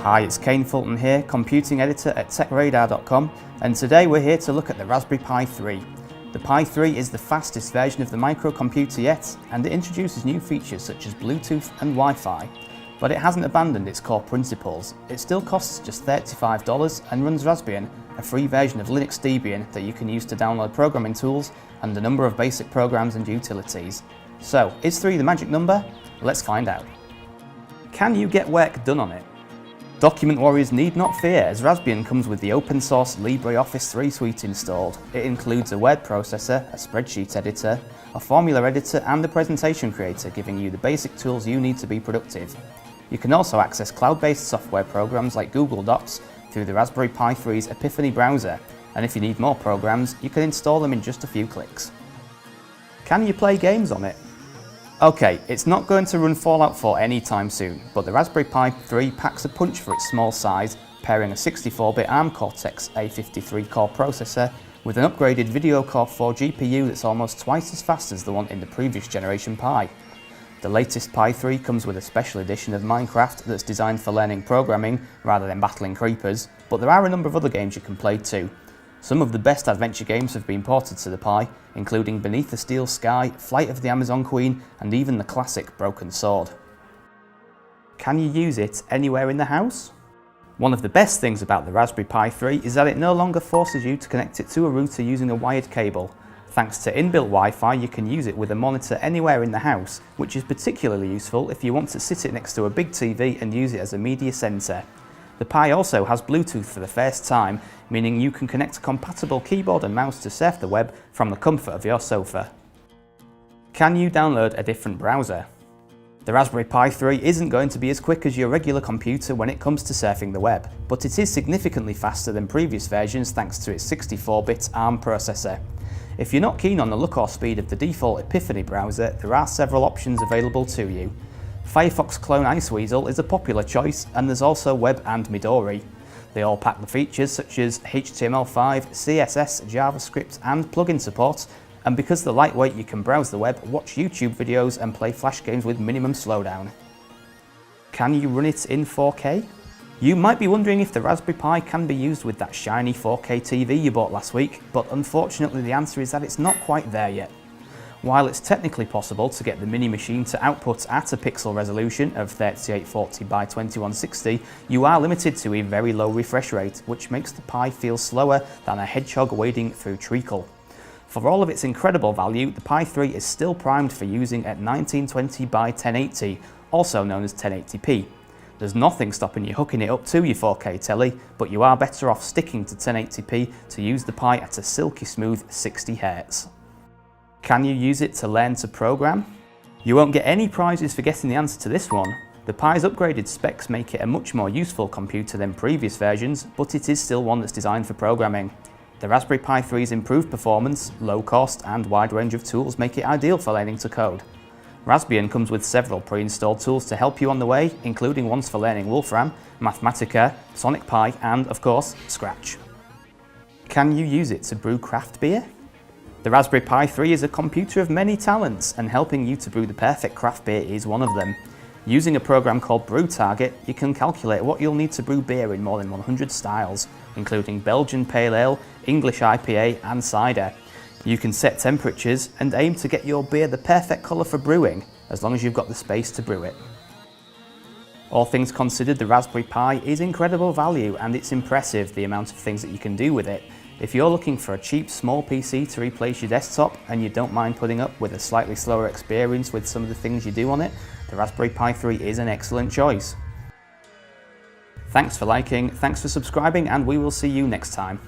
Hi, it's Kane Fulton here, computing editor at techradar.com, and today we're here to look at the Raspberry Pi 3. The Pi 3 is the fastest version of the microcomputer yet, and it introduces new features such as Bluetooth and Wi-Fi. But it hasn't abandoned its core principles. It still costs just $35 and runs Raspbian, a free version of Linux Debian that you can use to download programming tools and a number of basic programs and utilities. So, is 3 the magic number? Let's find out. Can you get work done on it? Document warriors need not fear, as Raspbian comes with the open source LibreOffice 3 suite installed. It includes a word processor, a spreadsheet editor, a formula editor and a presentation creator, giving you the basic tools you need to be productive. You can also access cloud-based software programs like Google Docs through the Raspberry Pi 3's Epiphany browser, and if you need more programs, you can install them in just a few clicks. Can you play games on it? Okay, it's not going to run Fallout 4 anytime soon, but the Raspberry Pi 3 packs a punch for its small size, pairing a 64-bit ARM Cortex A53 core processor with an upgraded Video Core 4 GPU that's almost twice as fast as the one in the previous generation Pi. The latest Pi 3 comes with a special edition of Minecraft that's designed for learning programming rather than battling creepers, but there are a number of other games you can play too. Some of the best adventure games have been ported to the Pi, including Beneath the Steel Sky, Flight of the Amazon Queen, and even the classic Broken Sword. Can you use it anywhere in the house? One of the best things about the Raspberry Pi 3 is that it no longer forces you to connect it to a router using a wired cable. Thanks to inbuilt Wi-Fi, you can use it with a monitor anywhere in the house, which is particularly useful if you want to sit it next to a big TV and use it as a media centre. The Pi also has Bluetooth for the first time, meaning you can connect a compatible keyboard and mouse to surf the web from the comfort of your sofa. Can you download a different browser? The Raspberry Pi 3 isn't going to be as quick as your regular computer when it comes to surfing the web, but it is significantly faster than previous versions thanks to its 64-bit ARM processor. If you're not keen on the look or speed of the default Epiphany browser, there are several options available to you. Firefox clone Iceweasel is a popular choice, and there's also Web and Midori. They all pack the features such as HTML5, CSS, JavaScript and plugin support, and because they're lightweight you can browse the web, watch YouTube videos and play flash games with minimum slowdown. Can you run it in 4K? You might be wondering if the Raspberry Pi can be used with that shiny 4K TV you bought last week, but unfortunately the answer is that it's not quite there yet. While it's technically possible to get the mini machine to output at a pixel resolution of 3840 by 2160, you are limited to a very low refresh rate, which makes the Pi feel slower than a hedgehog wading through treacle. For all of its incredible value, the Pi 3 is still primed for using at 1920 by 1080, also known as 1080p. There's nothing stopping you hooking it up to your 4K telly, but you are better off sticking to 1080p to use the Pi at a silky smooth 60Hz. Can you use it to learn to program? You won't get any prizes for getting the answer to this one. The Pi's upgraded specs make it a much more useful computer than previous versions, but it is still one that's designed for programming. The Raspberry Pi 3's improved performance, low cost and wide range of tools make it ideal for learning to code. Raspbian comes with several pre-installed tools to help you on the way, including ones for learning Wolfram, Mathematica, Sonic Pi and, of course, Scratch. Can you use it to brew craft beer? The Raspberry Pi 3 is a computer of many talents, and helping you to brew the perfect craft beer is one of them. Using a program called Brew Target, you can calculate what you'll need to brew beer in more than 100 styles, including Belgian Pale Ale, English IPA and cider. You can set temperatures and aim to get your beer the perfect colour for brewing, as long as you've got the space to brew it. All things considered, the Raspberry Pi is incredible value, and it's impressive the amount of things that you can do with it. If you're looking for a cheap small PC to replace your desktop and you don't mind putting up with a slightly slower experience with some of the things you do on it, the Raspberry Pi 3 is an excellent choice. Thanks for liking, thanks for subscribing, and we will see you next time.